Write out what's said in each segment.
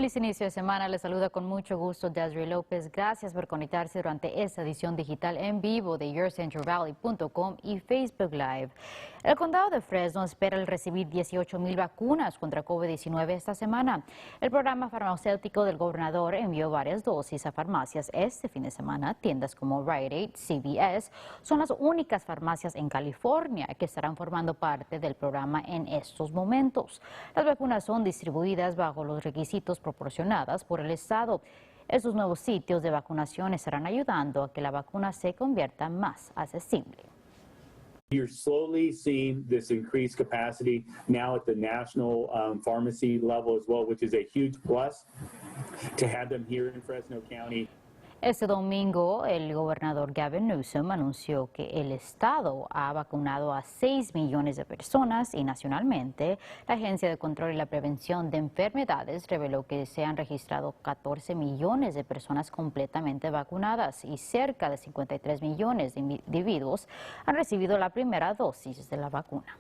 Feliz inicio de semana. Les saluda con mucho gusto Desiree López. Gracias por conectarse durante esta edición digital en vivo de YourCentralValley.com y Facebook Live. El condado de Fresno espera recibir 18,000 vacunas contra COVID-19 esta semana. El programa farmacéutico del gobernador envió varias dosis a farmacias este fin de semana. Tiendas como Rite Aid, CVS son las únicas farmacias en California que estarán formando parte del programa en estos momentos. Las vacunas son distribuidas bajo los requisitos proporcionadas por el Estado. Estos nuevos sitios de vacunación estarán ayudando a que la vacuna se convierta más accesible. You're slowly seeing this increased capacity now at the national pharmacy level as well, which is a huge plus to have them here in Fresno County. Este domingo, el gobernador Gavin Newsom anunció que el estado ha vacunado a 6 millones de personas y nacionalmente la Agencia de Control y la Prevención de Enfermedades reveló que se han registrado 14 millones de personas completamente vacunadas y cerca de 53 millones de individuos han recibido la primera dosis de la vacuna.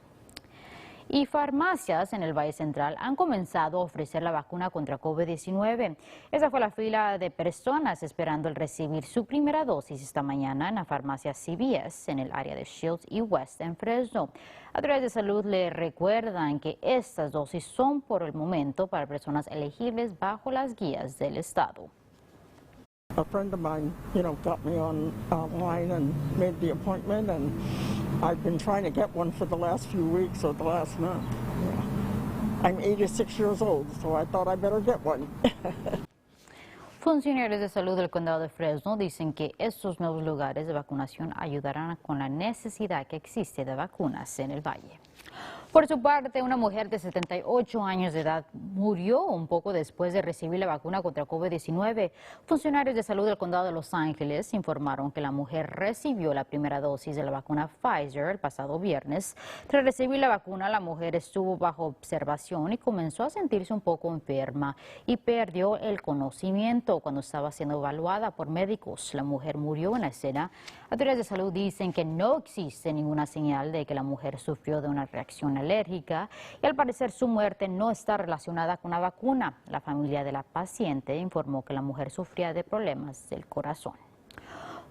Y farmacias en el Valle Central han comenzado a ofrecer la vacuna contra COVID-19. Esa fue la fila de personas esperando el recibir su primera dosis esta mañana en la farmacia CVS en el área de Shields y West en Fresno. Autoridades de salud le recuerdan que estas dosis son por el momento para personas elegibles bajo las guías del estado. A friend of mine, got me online and made the appointment, and I've been trying to get one for the last few weeks or the last month. Yeah. I'm 86 years old, so I thought I better get one. Funcionarios de salud del condado de Fresno dicen que estos nuevos lugares de vacunación ayudarán con la necesidad que existe de vacunas en el valle. Por su parte, una mujer de 78 años de edad murió un poco después de recibir la vacuna contra COVID-19. Funcionarios de salud del condado de Los Ángeles informaron que la mujer recibió la primera dosis de la vacuna Pfizer el pasado viernes. Tras recibir la vacuna, la mujer estuvo bajo observación y comenzó a sentirse un poco enferma y perdió el conocimiento cuando estaba siendo evaluada por médicos. La mujer murió en la escena. Autoridades de salud dicen que no existe ninguna señal de que la mujer sufrió de una reacción alérgica y al parecer su muerte no está relacionada con la vacuna. La familia de la paciente informó que la mujer sufría de problemas del corazón.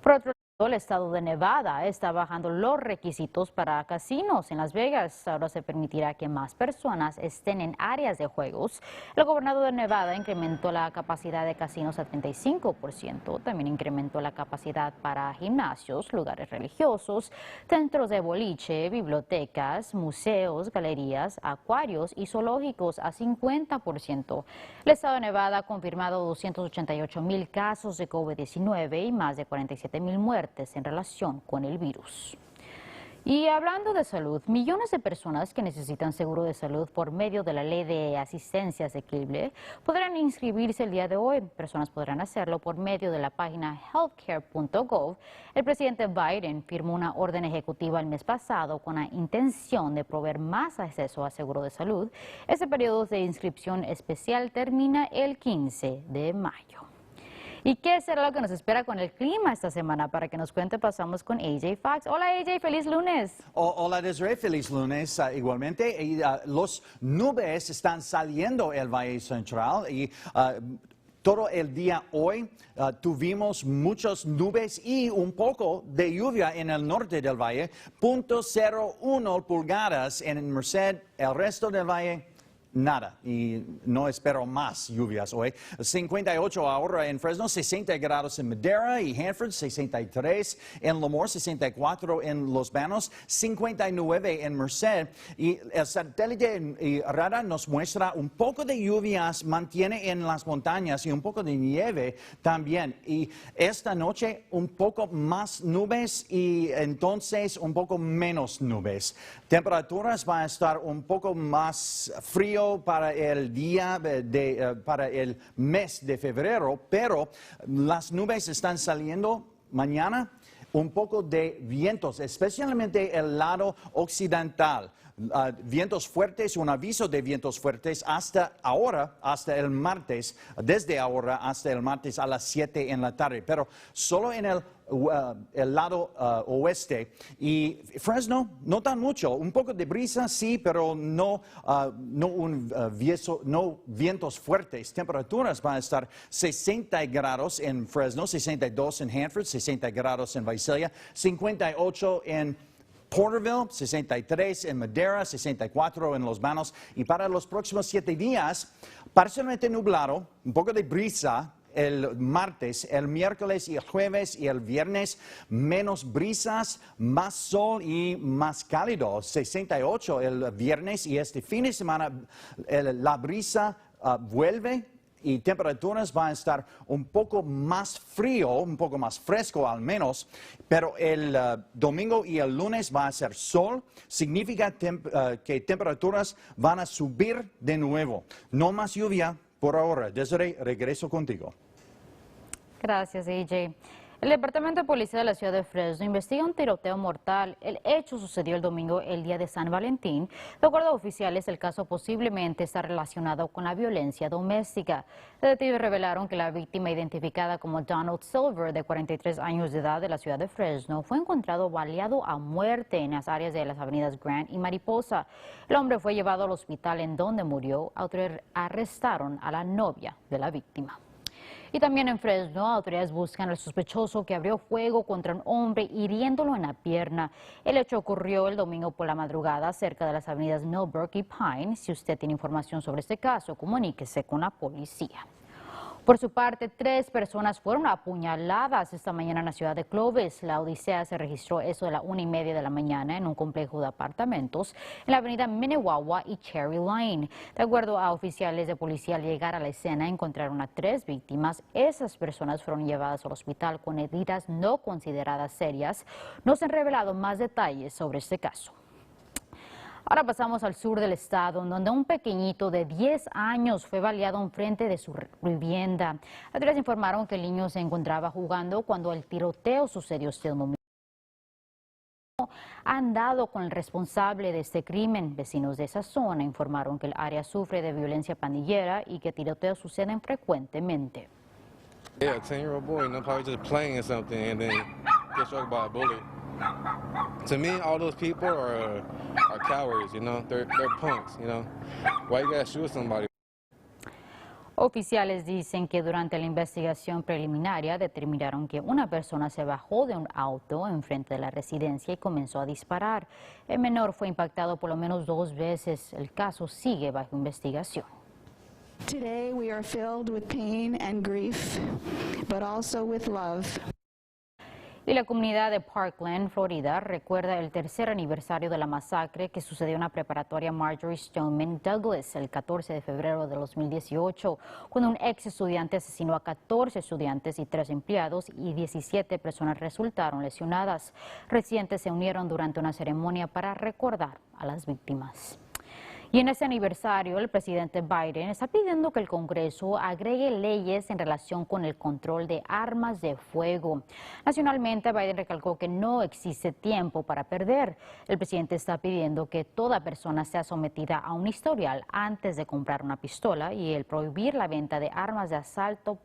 Por otro lado, el estado de Nevada está bajando los requisitos para casinos en Las Vegas. Ahora se permitirá que más personas estén en áreas de juegos. El gobernador de Nevada incrementó la capacidad de casinos a 35%. También incrementó la capacidad para gimnasios, lugares religiosos, centros de boliche, bibliotecas, museos, galerías, acuarios y zoológicos a 50%. El estado de Nevada ha confirmado 288,000 casos de COVID-19 y más de 47,000 muertes en relación con el virus. Y hablando de salud, millones de personas que necesitan seguro de salud por medio de la ley de asistencia asequible podrán inscribirse el día de hoy. Personas podrán hacerlo por medio de la página healthcare.gov. El presidente Biden firmó una orden ejecutiva el mes pasado con la intención de proveer más acceso a seguro de salud. Este periodo de inscripción especial termina el 15 de mayo. ¿Y qué será lo que nos espera con el clima esta semana? Para que nos cuente, pasamos con AJ Fox. Hola AJ, feliz lunes. Hola Desiree, feliz lunes igualmente. Y, los nubes están saliendo del Valle Central y todo el día hoy tuvimos muchas nubes y un poco de lluvia en el norte del valle, 0.01 pulgadas en Merced, el resto del valle. Nada, y no espero más lluvias hoy. 58 ahora en Fresno, 60 grados en Madera y Hanford, 63 en Lemoore, 64 en Los Banos, 59 en Merced. Y el satélite y radar nos muestra un poco de lluvias, mantiene en las montañas y un poco de nieve también. Y esta noche un poco más nubes y entonces un poco menos nubes. Temperaturas van a estar un poco más frío para el día, para el mes de febrero, pero las nubes están saliendo mañana. Un poco de vientos, especialmente el lado occidental. Vientos fuertes, un aviso de vientos fuertes hasta ahora, hasta el martes, desde ahora hasta el martes a las 7 en la tarde. Pero solo en el el lado oeste. Y Fresno, no tan mucho, un poco de brisa, sí, pero no vientos fuertes. Temperaturas van a estar 60 grados en Fresno, 62 en Hanford, 60 grados en Visalia, 58 en Porterville, 63 en Madera, 64 en Los Banos. Y para los próximos 7 días, parcialmente nublado, un poco de brisa el martes, el miércoles y el jueves y el viernes, menos brisas, más sol y más cálido. 68 el viernes y este fin de semana la brisa vuelve. Y temperaturas van a estar un poco más frío, un poco más fresco al menos, pero el domingo y el lunes va a ser sol, significa que temperaturas van a subir de nuevo. No más lluvia por ahora. Desiree, regreso contigo. Gracias, AJ. El Departamento de Policía de la Ciudad de Fresno investiga un tiroteo mortal. El hecho sucedió el domingo, el día de San Valentín. De acuerdo a oficiales, el caso posiblemente está relacionado con la violencia doméstica. Detectives revelaron que la víctima, identificada como Donald Silver, de 43 años de edad, de la ciudad de Fresno, fue encontrado baleado a muerte en las áreas de las avenidas Grant y Mariposa. El hombre fue llevado al hospital en donde murió. Autoridades arrestaron a la novia de la víctima. Y también en Fresno, autoridades buscan al sospechoso que abrió fuego contra un hombre hiriéndolo en la pierna. El hecho ocurrió el domingo por la madrugada cerca de las avenidas Millbrook y Pine. Si usted tiene información sobre este caso, comuníquese con la policía. Por su parte, 3 personas fueron apuñaladas esta mañana en la ciudad de Clovis. La odisea se registró eso de la 1:30 de la mañana en un complejo de apartamentos en la avenida Minnewawa y Cherry Lane. De acuerdo a oficiales de policía, al llegar a la escena encontraron a 3 víctimas. Esas personas fueron llevadas al hospital con heridas no consideradas serias. No se han revelado más detalles sobre este caso. Ahora pasamos al sur del estado, donde un pequeñito de 10 años fue baleado enfrente de su vivienda. Autoridades informaron que el niño se encontraba jugando cuando el tiroteo sucedió este domingo. Han dado con el responsable de este crimen. Vecinos de esa zona informaron que el área sufre de violencia pandillera y que tiroteos suceden frecuentemente. Yeah, a 10-year-old boy, you know, probably just playing or something and then get struck by a bullet. To me, all those people are cowards, you know, they're punks, you know. Why you gotta shoot somebody? Oficiales dicen que durante la investigación preliminar determinaron que una persona se bajó de un auto enfrente de la residencia y comenzó a disparar. El menor fue impactado por lo menos 2 veces. El caso sigue bajo investigación. Today we are filled with pain and grief, but also with love. Y la comunidad de Parkland, Florida, recuerda el 3er aniversario de la masacre que sucedió en la preparatoria Marjory Stoneman Douglas el 14 de febrero de 2018, cuando un ex estudiante asesinó a 14 estudiantes y 3 empleados y 17 personas resultaron lesionadas. Residentes se unieron durante una ceremonia para recordar a las víctimas. Y en ese aniversario, el presidente Biden está pidiendo que el Congreso agregue leyes en relación con el control de armas de fuego. Nacionalmente, Biden recalcó que no existe tiempo para perder. El presidente está pidiendo que toda persona sea sometida a un historial antes de comprar una pistola y el prohibir la venta de armas de asalto.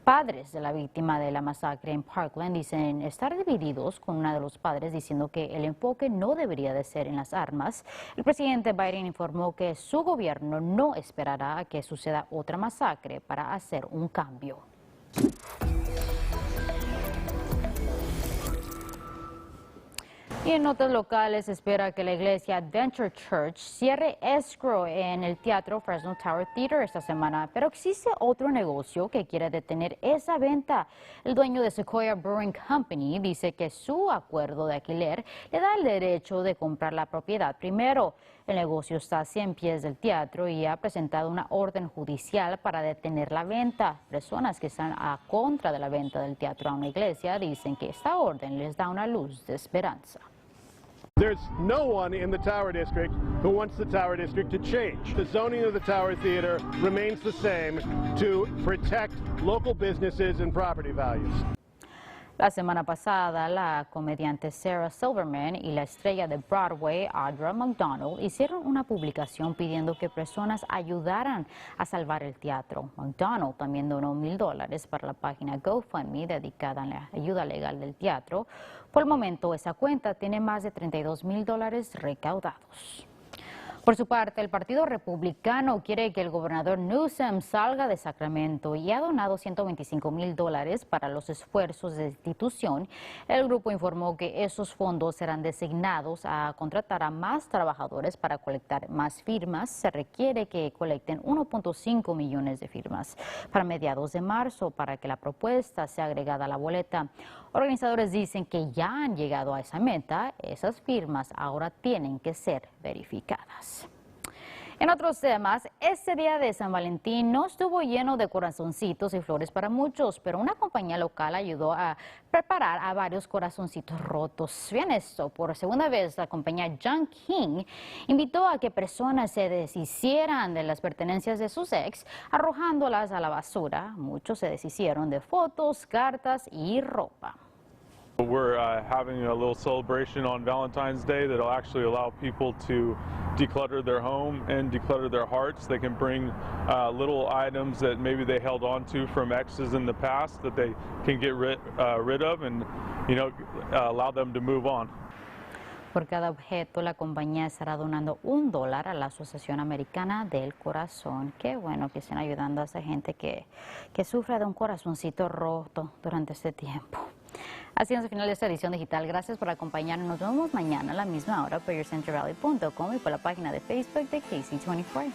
Padres de la víctima de la masacre en Parkland dicen estar divididos, con uno de los padres diciendo que el enfoque no debería de ser en las armas. El presidente Biden informó que su gobierno no esperará a que suceda otra masacre para hacer un cambio. Y en notas locales, se espera que la iglesia Adventure Church cierre escrow en el teatro Fresno Tower Theater esta semana, pero existe otro negocio que quiere detener esa venta. El dueño de Sequoia Brewing Company dice que su acuerdo de alquiler le da el derecho de comprar la propiedad primero. El negocio está a 100 pies del teatro y ha presentado una orden judicial para detener la venta. Personas que están a contra de la venta del teatro a una iglesia dicen que esta orden les da una luz de esperanza. There's no one in the Tower District who wants the Tower District to change. The zoning of the Tower Theater remains the same to protect local businesses and property values. La semana pasada, la comediante Sarah Silverman y la estrella de Broadway, Audra McDonald, hicieron una publicación pidiendo que personas ayudaran a salvar el teatro. McDonald también donó $1,000 para la página GoFundMe dedicada a la ayuda legal del teatro. Por el momento, esa cuenta tiene más de $32,000 recaudados. Por su parte, el Partido Republicano quiere que el gobernador Newsom salga de Sacramento y ha donado $125,000 para los esfuerzos de destitución. El grupo informó que esos fondos serán designados a contratar a más trabajadores para colectar más firmas. Se requiere que colecten 1.5 millones de firmas para mediados de marzo para que la propuesta sea agregada a la boleta. Organizadores dicen que ya han llegado a esa meta. Esas firmas ahora tienen que ser verificadas. En otros temas, este día de San Valentín no estuvo lleno de corazoncitos y flores para muchos, pero una compañía local ayudó a preparar a varios corazoncitos rotos. Vean esto, por segunda vez la compañía John King invitó a que personas se deshicieran de las pertenencias de sus ex, arrojándolas a la basura. Muchos se deshicieron de fotos, cartas y ropa. We're having a little celebration on Valentine's Day that'll actually allow people to declutter their home and declutter their hearts. They can bring little items that maybe they held on to from exes in the past that they can get rid of and, allow them to move on. Por cada objeto, la compañía estará donando $1 a la Asociación Americana del Corazón. Qué bueno que estén ayudando a esa gente que sufre de un corazoncito roto durante este tiempo. Así es el final de esta edición digital. Gracias por acompañarnos. Nos vemos mañana a la misma hora por YourCentralValley.com y por la página de Facebook de KC24.